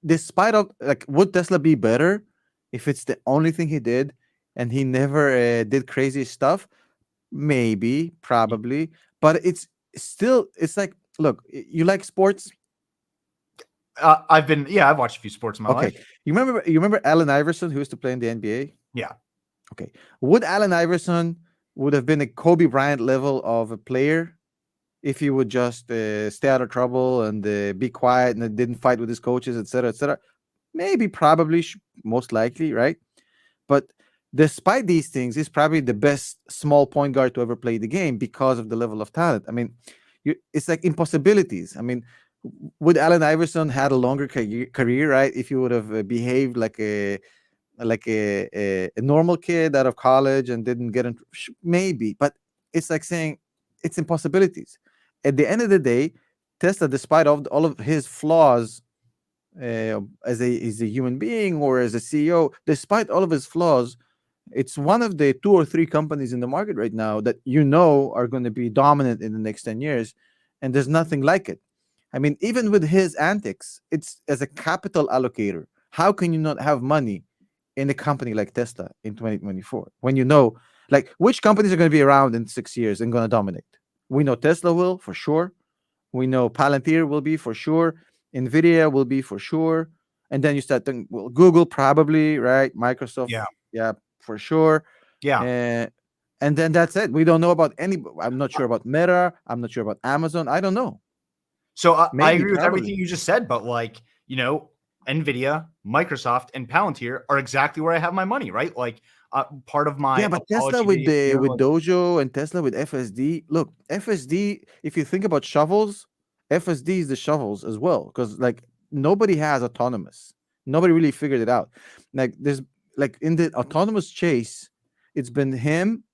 despite of, like, would Tesla be better if it's the only thing he did and he never did crazy stuff? Maybe, probably, but it's like, look, you like sports? I've watched a few sports in my life. You remember Allen Iverson, who used to play in the NBA? Yeah. Okay. Would Allen Iverson would have been a Kobe Bryant level of a player if he would just stay out of trouble and be quiet and didn't fight with his coaches, etc., etc.? Maybe, probably, most likely, right? But despite these things, he's probably the best small point guard to ever play the game because of the level of talent. I mean, it's like impossibilities. I mean, would Allen Iverson had a longer career, right, if he would have behaved like a normal kid out of college and didn't get into? Maybe, but it's like saying it's impossibilities. At the end of the day, Tesla, despite all of his flaws as a human being or as a CEO, despite all of his flaws, it's one of the 2 or 3 companies in the market right now that are going to be dominant in the next 10 years, and there's nothing like it. I mean, even with his antics, it's as a capital allocator. How can you not have money in a company like Tesla in 2024 when you know, like, which companies are going to be around in 6 years and going to dominate? We know Tesla will, for sure. We know Palantir will be, for sure. Nvidia will be, for sure. And then you start thinking, well, Google probably, right? Microsoft, yeah, for sure. Yeah. And then that's it. We don't know about any. I'm not sure about Meta. I'm not sure about Amazon. I don't know. So I agree with everything you just said, but, like, Nvidia, Microsoft, and Palantir are exactly where I have my money, right? Like part of my But Tesla apology with video the here, with like, Dojo and Tesla with FSD. Look, FSD. If you think about shovels, FSD is the shovels as well, because like nobody has autonomous. Nobody really figured it out. Like there's like in the autonomous chase, it's been him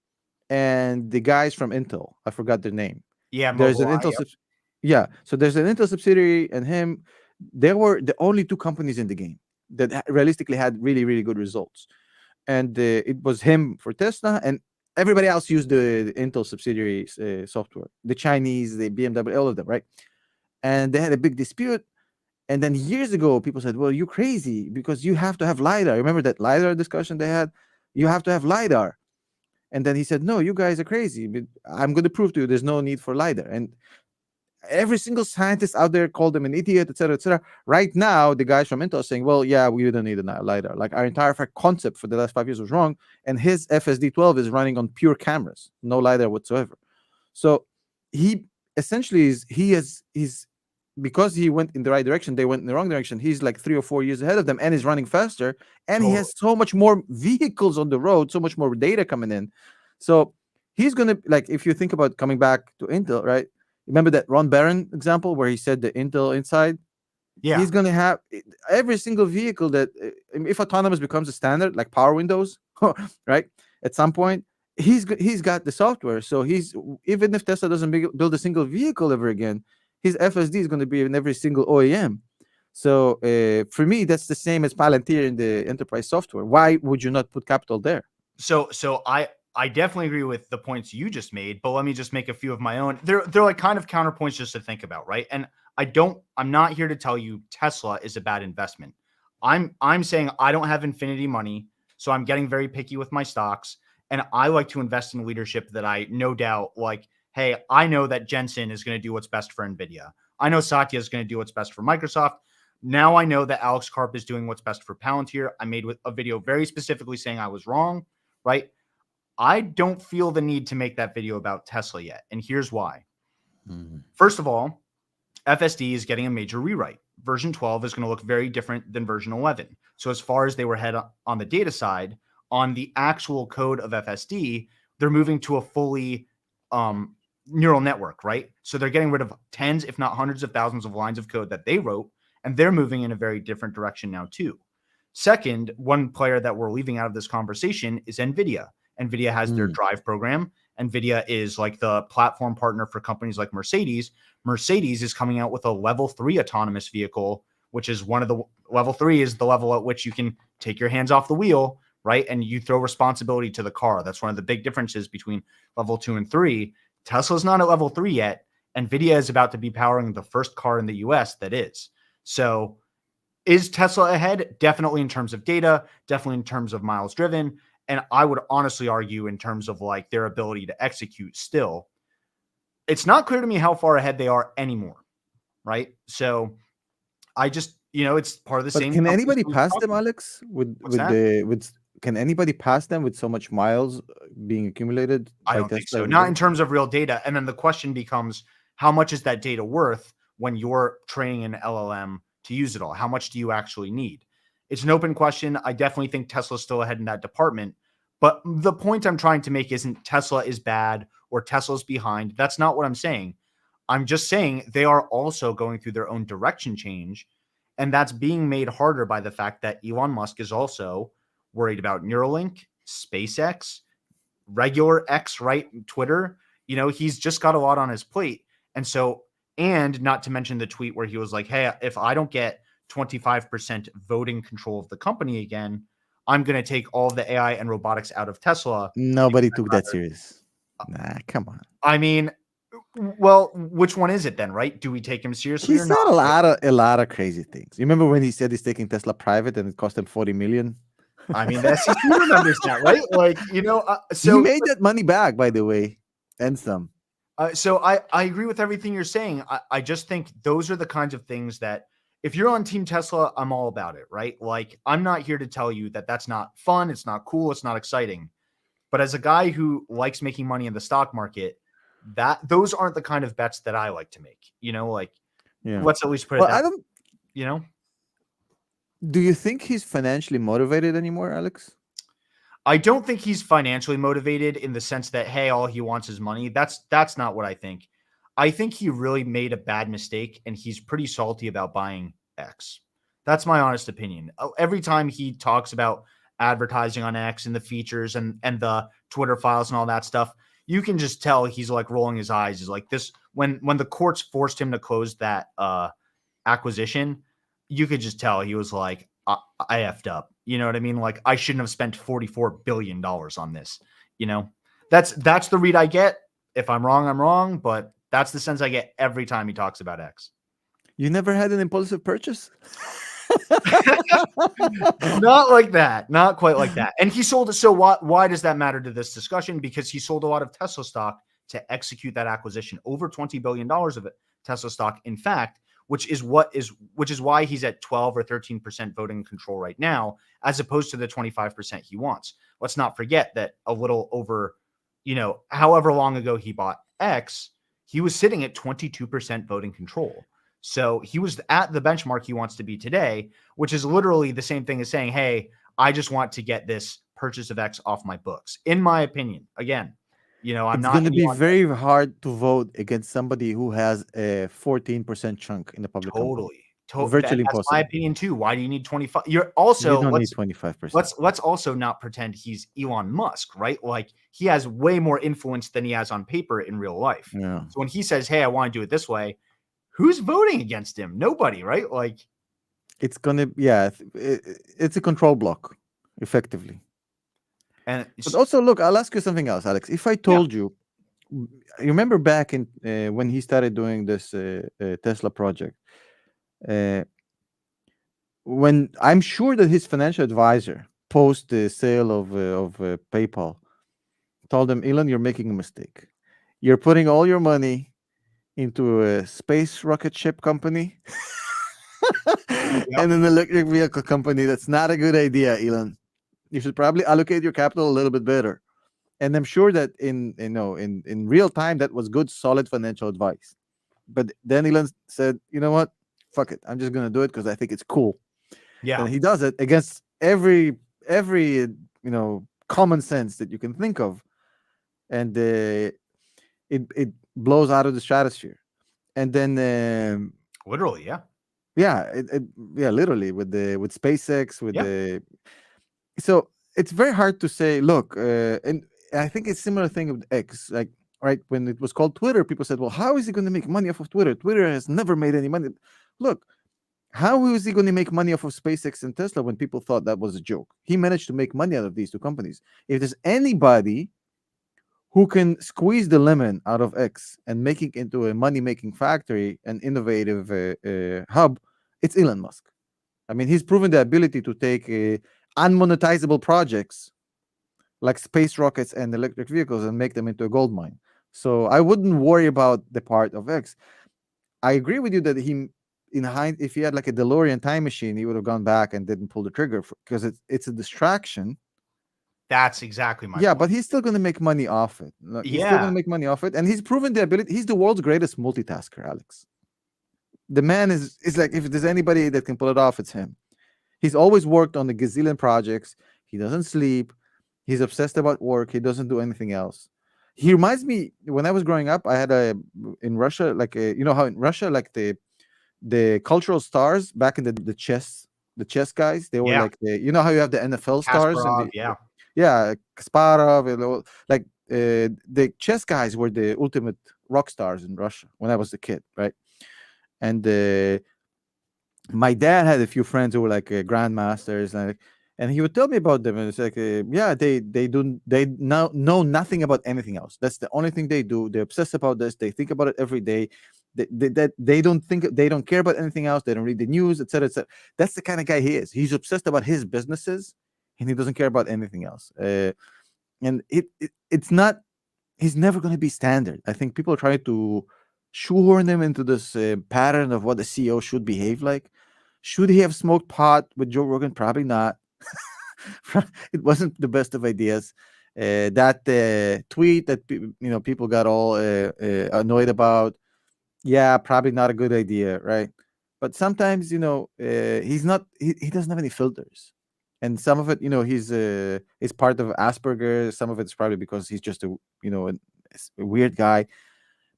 and the guys from Intel. I forgot their name. yeah, There's an Mobile. Intel. Yeah, so there's an Intel subsidiary and him. They were the only two companies in the game that realistically had really really good results, and it was him for Tesla, and everybody else used the Intel subsidiary software, the Chinese, the BMW, all of them, right? And they had a big dispute. And then years ago, people said, "Well, you're crazy because you have to have lidar." Remember that lidar discussion they had? You have to have lidar. And then he said, "No, you guys are crazy. But I'm going to prove to you there's no need for lidar." And every single scientist out there called him an idiot, etc., etc. Right now, the guys from Intel are saying, "Well, yeah, we don't need a lidar. Like our entire concept for the last 5 years was wrong, and his FSD12 is running on pure cameras, no lidar whatsoever." So he essentially he's because he went in the right direction, they went in the wrong direction. He's like 3 or 4 years ahead of them, and is running faster, and he has so much more vehicles on the road, so much more data coming in. So he's gonna, like, if you think about coming back to Intel, right? Remember that Ron Barron example where he said the Intel inside? Yeah. He's going to have every single vehicle that, if autonomous becomes a standard, like power windows, right? At some point, he's got the software. So even if Tesla doesn't build a single vehicle ever again, his FSD is going to be in every single OEM. So for me, that's the same as Palantir in the enterprise software. Why would you not put capital there? So I definitely agree with the points you just made, but let me just make a few of my own. They're like kind of counterpoints just to think about, right? And I'm not here to tell you Tesla is a bad investment. I'm saying I don't have infinity money, so I'm getting very picky with my stocks, and I like to invest in leadership that I no doubt like, hey, I know that Jensen is going to do what's best for Nvidia. I know Satya is going to do what's best for Microsoft. Now I know that Alex Karp is doing what's best for Palantir. I made a video very specifically saying I was wrong, right? I don't feel the need to make that video about Tesla yet. And here's why. First of all, FSD is getting a major rewrite. Version 12 is going to look very different than version 11. So as far as they were head on the data side, on the actual code of FSD, they're moving to a fully neural network, right? So they're getting rid of tens, if not hundreds of thousands of lines of code that they wrote, and they're moving in a very different direction now too. Second, one player that we're leaving out of this conversation is Nvidia. Nvidia has their Drive program. Nvidia is like the platform partner for companies like Mercedes. Mercedes is coming out with a level 3 autonomous vehicle, which is one of the level 3 is the level at which you can take your hands off the wheel, right? And you throw responsibility to the car. That's one of the big differences between level 2 and 3. Tesla's not at level 3 yet. Nvidia is about to be powering the first car in the US that is. So is Tesla ahead? Definitely in terms of data, definitely in terms of miles driven. And I would honestly argue in terms of like their ability to execute still. It's not clear to me how far ahead they are anymore, right? So I just, it's part of the same. Can anybody pass them, Alex? Can anybody pass them with so much miles being accumulated? I don't think so. Not in terms of real data. And then the question becomes, how much is that data worth when you're training an LLM to use it all? How much do you actually need? It's an open question. I definitely think Tesla's still ahead in that department. But the point I'm trying to make isn't Tesla is bad or Tesla's behind. That's not what I'm saying. I'm just saying they are also going through their own direction change. And that's being made harder by the fact that Elon Musk is also worried about Neuralink, SpaceX, regular X, right? Twitter. He's just got a lot on his plate. And not to mention the tweet where he was like, hey, if I don't get 25% voting control of the company again, I'm going to take all of the AI and robotics out of Tesla. Nobody took that serious. Nah, come on. I mean, well, which one is it then, right? Do we take him seriously He or said not? a lot of crazy things. You remember when he said he's taking Tesla private and it cost him 40 million? I mean, that's SEC remembers that, right? Like, so he made that money back, by the way, and some. So I agree with everything you're saying. I just think those are the kinds of things that if you're on Team Tesla, I'm all about it, right? Like, I'm not here to tell you that that's not fun. It's not cool. It's not exciting. But as a guy who likes making money in the stock market, those aren't the kind of bets that I like to make. Let's at least put it that way. Do you think he's financially motivated anymore, Alex? I don't think he's financially motivated in the sense that, hey, all he wants is money. That's not what I think. I think he really made a bad mistake and he's pretty salty about buying X. That's my honest opinion. Every time he talks about advertising on X and the features and the Twitter files and all that stuff, you can just tell he's like rolling his eyes. He's like this when the courts forced him to close that acquisition, you could just tell he was like, I effed up. You know what I mean? Like, I shouldn't have spent $44 billion on this. You know, that's the read I get. If I'm wrong, I'm wrong. But that's the sense I get every time he talks about X. You never had an impulsive purchase? Not like that. Not quite like that. And he sold it. So why does that matter to this discussion? Because he sold a lot of Tesla stock to execute that acquisition, over $20 billion of it, Tesla stock. In fact, which is why he's at 12 or 13% voting control right now, as opposed to the 25% he wants. Let's not forget that a little over, however long ago he bought X, he was sitting at 22% voting control. So he was at the benchmark he wants to be today, which is literally the same thing as saying, hey, I just want to get this purchase of X off my books. In my opinion, again, I'm it's not going to be very hard to vote against somebody who has a 14% chunk in the public company. Virtually impossible. That's my opinion too. Why do you need 25? You're also, you don't need 25%. Let's also not pretend he's Elon Musk, right? Like, he has way more influence than he has on paper in real life. Yeah. So when he says, hey, I want to do it this way, who's voting against him? Nobody, right? Like, it's gonna, it's a control block, effectively. But also, look, I'll ask you something else, Alex. If I told you remember back in when he started doing this Tesla project, when I'm sure that his financial advisor, post the sale of PayPal, told him, Elon, you're making a mistake. You're putting all your money into a space rocket ship company and an electric vehicle company. That's not a good idea, Elon. You should probably allocate your capital a little bit better. And I'm sure that in real time, that was good, solid financial advice. But then Elon said, you know what? Fuck it. I'm just going to do it because I think it's cool. Yeah. And he does it against every common sense that you can think of. And it blows out of the stratosphere. And then literally, literally with SpaceX, so it's very hard to say, look, and I think it's similar thing with X, like, right, when it was called Twitter, people said, well, how is he going to make money off of Twitter? Twitter has never made any money. Look, how is he going to make money off of SpaceX and Tesla when people thought that was a joke? He managed to make money out of these two companies. If there's anybody who can squeeze the lemon out of X and make it into a money-making factory, an innovative hub, it's Elon Musk. I mean, he's proven the ability to take unmonetizable projects like space rockets and electric vehicles and make them into a gold mine. So I wouldn't worry about the part of X. I agree with you that if he had like a DeLorean time machine, he would have gone back and didn't pull the trigger because it's a distraction. That's exactly my point. But he's still going to make money off it. He's still going to make money off it. And he's proven the ability. He's the world's greatest multitasker, Alex. The man is like, if there's anybody that can pull it off, it's him. He's always worked on a gazillion projects. He doesn't sleep. He's obsessed about work. He doesn't do anything else. He reminds me, when I was growing up, I had in Russia, like how in Russia, like the cultural stars back in the chess guys, they were like how you have the NFL stars and Kasparov, like the chess guys were the ultimate rock stars in Russia when I was a kid, right? And my dad had a few friends who were like grandmasters, and he would tell me about them. And it's like, they now know nothing about anything else. That's the only thing they do. They're obsessed about this. They think about it every day. They don't care about anything else. They don't read the news, etc., etc. That's the kind of guy he is. He's obsessed about his businesses, and he doesn't care about anything else. And it's not. He's never going to be standard. I think people try to shoehorn him into this pattern of what a CEO should behave like. Should he have smoked pot with Joe Rogan? Probably not. It wasn't the best of ideas. That tweet that people got all annoyed about. Yeah, probably not a good idea, right? but sometimes he's not. He doesn't have any filters, and some of it, he's part of Asperger. Some of it's probably because he's just a weird guy.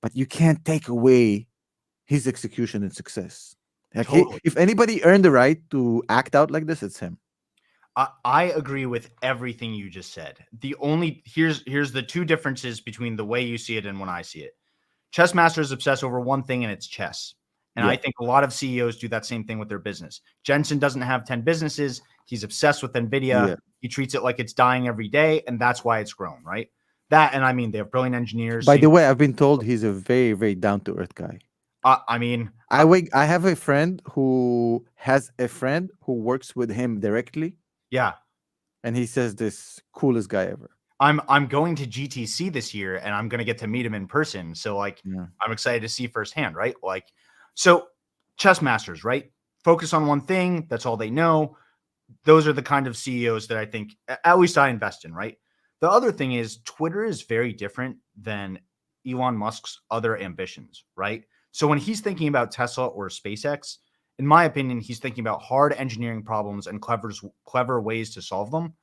But you can't take away his execution and success. Like Totally. if anybody earned the right to act out like this, it's him. I agree with everything you just said. Here's the two differences between the way you see it and when I see it. Chess masters obsess over one thing, and it's chess. And Yeah. I think a lot of CEOs do that same thing with their business. Jensen doesn't have 10 businesses. He's obsessed with Nvidia. Yeah. He treats it like it's dying every day, and that's why it's grown, right? That, and I mean, they have brilliant engineers. By the way, I've been told he's a very, very down to earth guy. I mean, I have a friend who has a friend who works with him directly, yeah. and he says this coolest guy ever. I'm going to GTC this year, and I'm going to get to meet him in person. So like, Yeah. I'm excited to see firsthand, right? Like, so chess masters, right? Focus on one thing. That's all they know. Those are the kind of CEOs that I think, at least I invest in, right? The other thing is Twitter is very different than Elon Musk's other ambitions, right? So when he's thinking about Tesla or SpaceX, in my opinion, he's thinking about hard engineering problems and clever ways to solve them.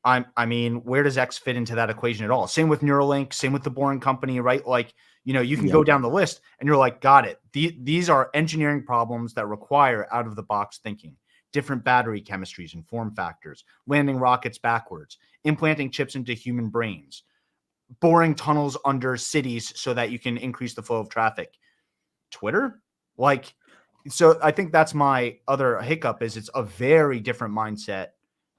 I mean, where does X fit into that equation at all? Same with Neuralink, same with the Boring Company, right? Like, you can go down the list and you're like, got it. These are engineering problems that require out of the box thinking, different battery chemistries and form factors, landing rockets backwards, implanting chips into human brains, boring tunnels under cities so that you can increase the flow of traffic. Twitter? Like, so I think that's my other hiccup is it's a very different mindset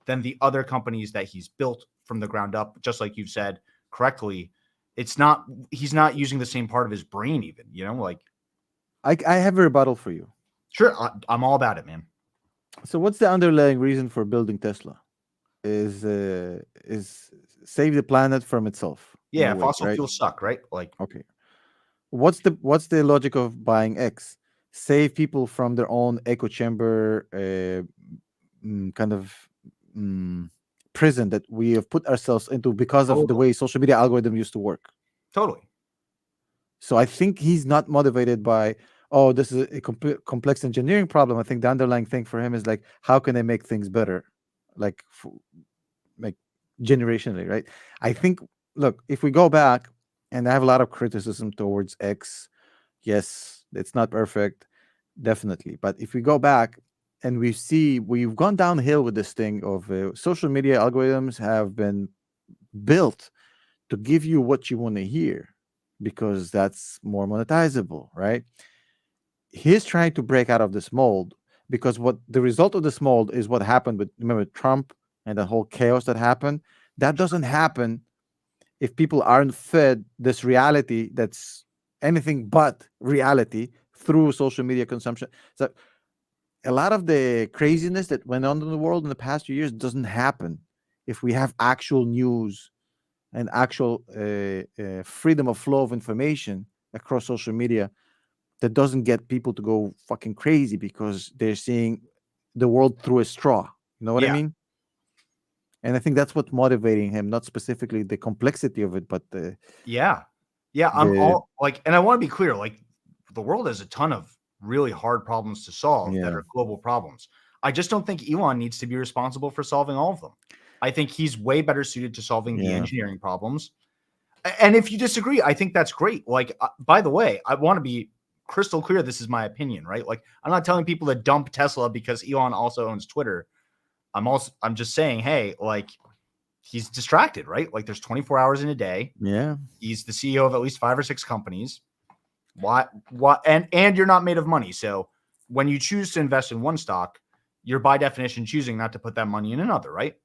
than the other companies that he's built from the ground up, just like you've said correctly. He's not using the same part of his brain even, like. I have a rebuttal for you. Sure. I'm all about it, man. So what's the underlying reason for building Tesla? Is save the planet from itself. Yeah, way, fossil right? fuels suck, right? Like, Okay. What's the logic of buying X? Save people from their own echo chamber kind of prison that we have put ourselves into because of the way social media algorithm used to work. Totally. So I think he's not motivated by, oh, this is a complex engineering problem. I think the underlying thing for him is like, how can I make things better? Like generationally, right? I think, look, if we go back, and I have a lot of criticism towards X, yes, it's not perfect, definitely. But if we go back and we see we've gone downhill with this thing of social media algorithms have been built to give you what you want to hear because that's more monetizable, right? He's trying to break out of this mold because what the result of this mold is what happened with, remember, Trump and the whole chaos that happened. That doesn't happen if people aren't fed this reality that's anything but reality through social media consumption. So a lot of the craziness that went on in the world in the past few years doesn't happen if we have actual news and actual freedom of flow of information across social media that doesn't get people to go fucking crazy because they're seeing the world through a straw. You know what I mean? And I think that's what's motivating him, not specifically the complexity of it, but the I'm all like, and I want to be clear, like the world has a ton of really hard problems to solve that are global problems. I just don't think Elon needs to be responsible for solving all of them. I think he's way better suited to solving the engineering problems. And if you disagree, I think that's great. Like, by the way, I want to be crystal clear. This is my opinion, right? Like, I'm not telling people to dump Tesla because Elon also owns Twitter. I'm just saying, hey, like he's distracted, right? Like there's 24 hours in a day. Yeah. He's the CEO of at least 5 or 6 companies. Why? And you're not made of money. So when you choose to invest in one stock, you're by definition choosing not to put that money in another, right?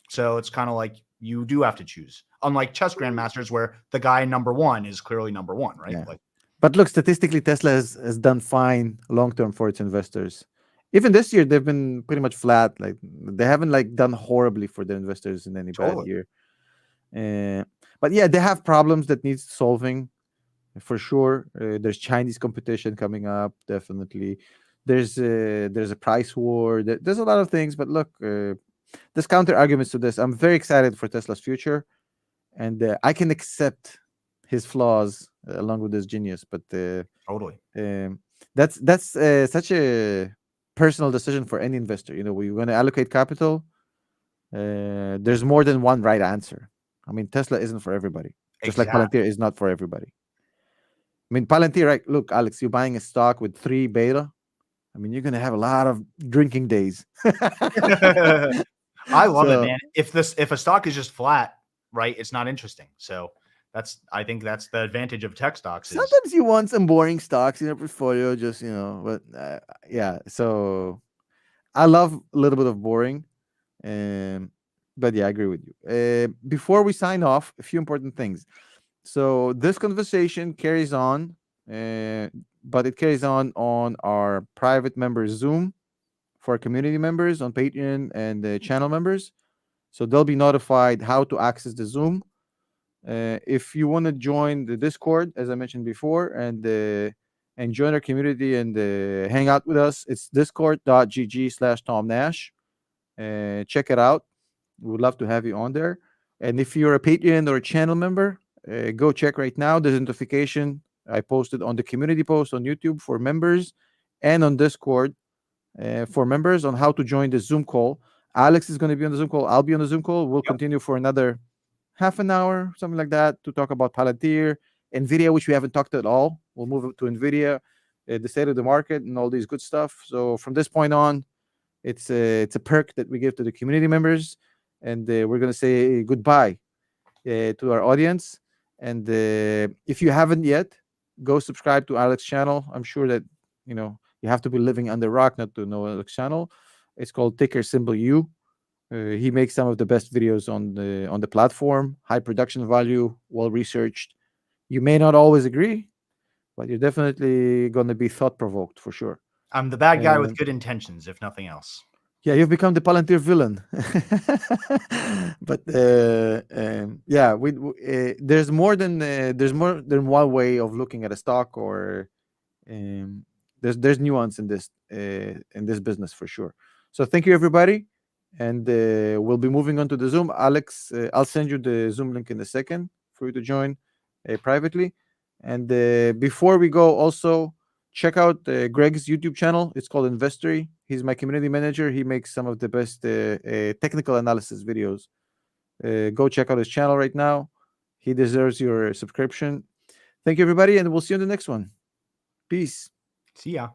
So it's kind of like you do have to choose. Unlike chess grandmasters, where the guy number one is clearly number one, right? Yeah. Like, but look, statistically, Tesla has done fine long term for its investors. Even this year, they've been pretty much flat. Like they haven't like done horribly for their investors in any bad year. But yeah, they have problems that needs solving for sure. There's Chinese competition coming up, definitely. There's a price war. There's a lot of things. But look, there's counter arguments to this. I'm very excited for Tesla's future, and I can accept his flaws along with his genius. But totally. That's such a personal decision for any investor. We're going to allocate capital. There's more than one right answer. I mean, Tesla isn't for everybody, just like Exactly. Palantir is not for everybody. I mean, Palantir, right? Look, Alex, you're buying a stock with 3 beta. I mean, you're going to have a lot of drinking days. I love it, So man. If a stock is just flat, right, it's not interesting. So I think that's the advantage of tech stocks is sometimes you want some boring stocks in your portfolio, just, but yeah. So I love a little bit of boring. But yeah, I agree with you. Before we sign off, a few important things. So this conversation carries on, but it carries on our private members Zoom for community members on Patreon and channel members. So they'll be notified how to access the Zoom. If you want to join the Discord, as I mentioned before, and join our community and hang out with us, it's discord.gg/Tom Nash. Check it out. We would love to have you on there. And if you're a Patreon or a channel member, go check right now. There's a notification I posted on the community post on YouTube for members and on Discord for members on how to join the Zoom call. Alex is going to be on the Zoom call. I'll be on the Zoom call. We'll continue for another half an hour, something like that, to talk about Palantir, Nvidia, which we haven't talked at all. We'll move to Nvidia, the state of the market, and all these good stuff. So from this point on, it's a perk that we give to the community members, and we're going to say goodbye to our audience. And if you haven't yet, go subscribe to Alex's channel. I'm sure that you have to be living under rock not to know Alex's channel. It's called Ticker Symbol U. He makes some of the best videos on the platform. High production value, well researched. You may not always agree, but you're definitely going to be thought provoked for sure. I'm the bad guy with good intentions, if nothing else. Yeah, you've become the Palantir villain. But yeah, there's more than one way of looking at a stock, or there's nuance in this business for sure. So thank you everybody, and we'll be moving on to the Zoom. Alex, I'll send you the Zoom link in a second for you to join privately. And before we go, also check out Greg's YouTube channel. It's called Investory. He's my community manager. He makes some of the best technical analysis videos. Go check out his channel right now. He deserves your subscription. Thank you, everybody, and we'll see you in the next one. Peace. See ya.